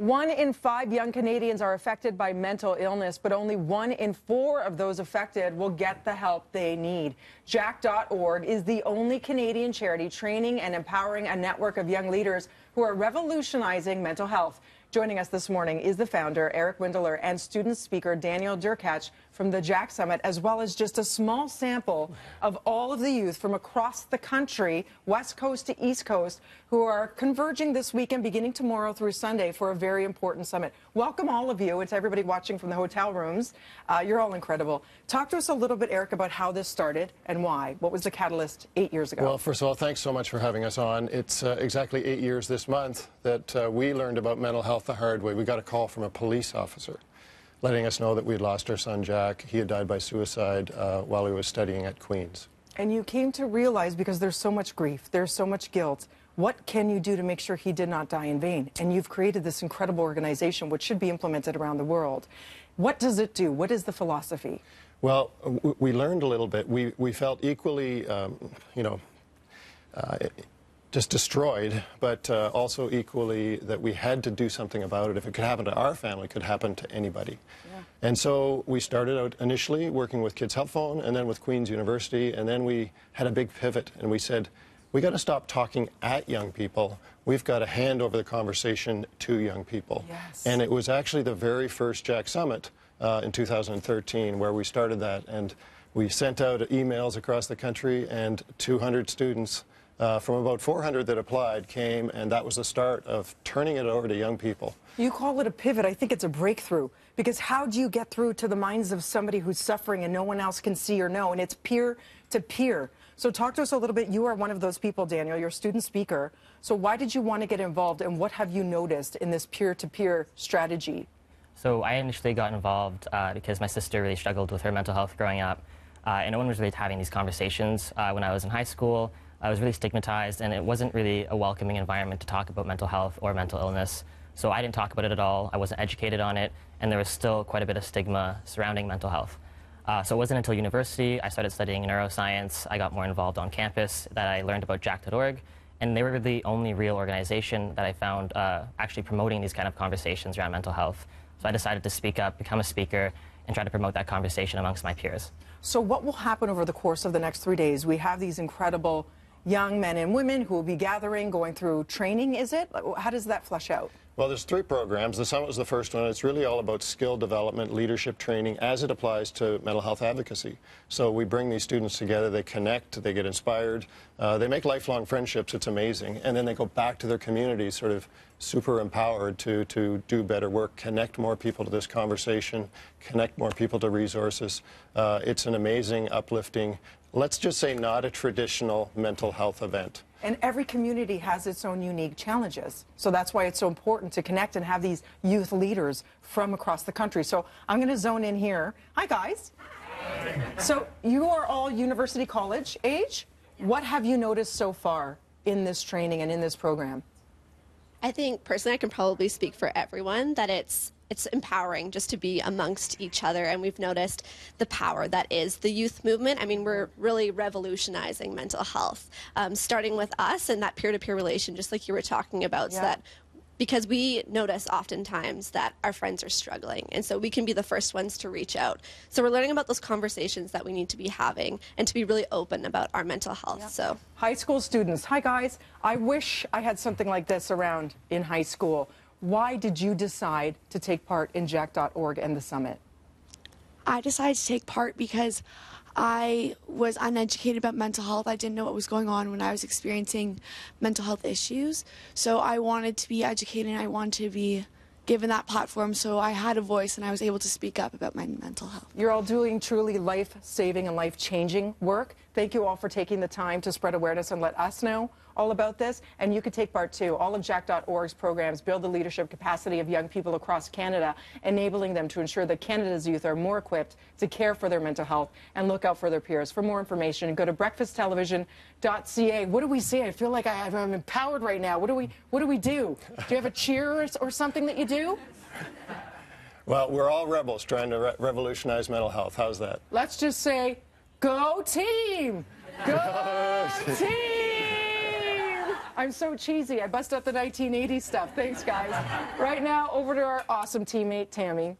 1 in 5 young Canadians are affected by mental illness, but only 1 in 4 of those affected will get the help they need. Jack.org is the only Canadian charity training and empowering a network of young leaders who are revolutionizing mental health. Joining us this morning is the founder, Eric Windeler, and student speaker Daniel Derkach from the Jack Summit, as well as just a small sample of all of the youth from across the country, West Coast to East Coast, who are converging this weekend, beginning tomorrow through Sunday, for a very important summit. Welcome, all of you, and to everybody watching from the hotel rooms. You're all incredible. Talk to us a little bit, Eric, about how this started and why. What was the catalyst 8 years ago? Well, first of all, thanks so much for having us on. It's exactly 8 years this month that we learned about mental health the hard way. We got a call from a police officer letting us know that we'd lost our son, Jack. He had died by suicide while he was studying at Queen's. And you came to realize, because there's so much grief, there's so much guilt, what can you do to make sure he did not die in vain? And you've created this incredible organization, which should be implemented around the world. What does it do? What is the philosophy? Well, we learned a little bit. We felt equally, just destroyed, but also equally that we had to do something about it. If it could happen to our family, it could happen to anybody. Yeah. And so we started out initially working with Kids Help Phone and then with Queen's University, and then we had a big pivot and we said, we got to stop talking at young people. We've got to hand over the conversation to young people. Yes. And it was actually the very first Jack Summit in 2013 where we started that, and we sent out emails across the country, and 200 students from about 400 that applied came, and that was the start of turning it over to young people. You call it a pivot. I think it's a breakthrough, because how do you get through to the minds of somebody who's suffering and no one else can see or know, and it's peer to peer. So talk to us a little bit. You are one of those people, Daniel. You're a student speaker. So why did you want to get involved, and what have you noticed in this peer-to-peer strategy? So I initially got involved because my sister really struggled with her mental health growing up, and no one was really having these conversations. When I was in high school, I was really stigmatized, and it wasn't really a welcoming environment to talk about mental health or mental illness. So I didn't talk about it at all. I wasn't educated on it, and there was still quite a bit of stigma surrounding mental health. So it wasn't until university I started studying neuroscience. I got more involved on campus that I learned about Jack.org, and they were the only real organization that I found actually promoting these kind of conversations around mental health. So I decided to speak up, become a speaker, and try to promote that conversation amongst my peers. So what will happen over the course of the next 3 days? We have these incredible young men and women who will be gathering, going through training, is it? How does that flesh out? Well, there's 3 programs. The Summit was the first one. It's really all about skill development, leadership training, as it applies to mental health advocacy. So we bring these students together, they connect, they get inspired, they make lifelong friendships. It's amazing. And then they go back to their communities, sort of super empowered to do better work, connect more people to this conversation, connect more people to resources. It's an amazing, uplifting, let's just say not a traditional mental health event. And every community has its own unique challenges. So that's why it's so important to connect and have these youth leaders from across the country. So I'm going to zone in here. Hi, guys. Hi. So you are all university college age. What have you noticed so far in this training and in this program? I think personally I can probably speak for everyone that it's empowering just to be amongst each other, and we've noticed the power that is the youth movement. I mean, we're really revolutionizing mental health, starting with us and that peer-to-peer relation, just like you were talking about, so that because we notice oftentimes that our friends are struggling, and so we can be the first ones to reach out. So we're learning about those conversations that we need to be having and to be really open about our mental health. So high school students, hi guys. I wish I had something like this around in high school. Why did you decide to take part in Jack.org and the summit? I decided to take part because I was uneducated about mental health. I didn't know what was going on when I was experiencing mental health issues. So I wanted to be educated, and I wanted to be given that platform, so I had a voice and I was able to speak up about my mental health. You're all doing truly life-saving and life-changing work. Thank you all for taking the time to spread awareness and let us know all about this. And you can take part too. All of Jack.org's programs build the leadership capacity of young people across Canada, enabling them to ensure that Canada's youth are more equipped to care for their mental health and look out for their peers. For more information, go to breakfasttelevision.ca. What do we see? I feel like I'm empowered right now. What do we do? Do you have a cheer or something that you do? Well, we're all rebels trying to revolutionize mental health. How's that? Let's just say, go team! Go team! I'm so cheesy. I bust out the 1980s stuff. Thanks, guys. Right now, over to our awesome teammate, Tammy.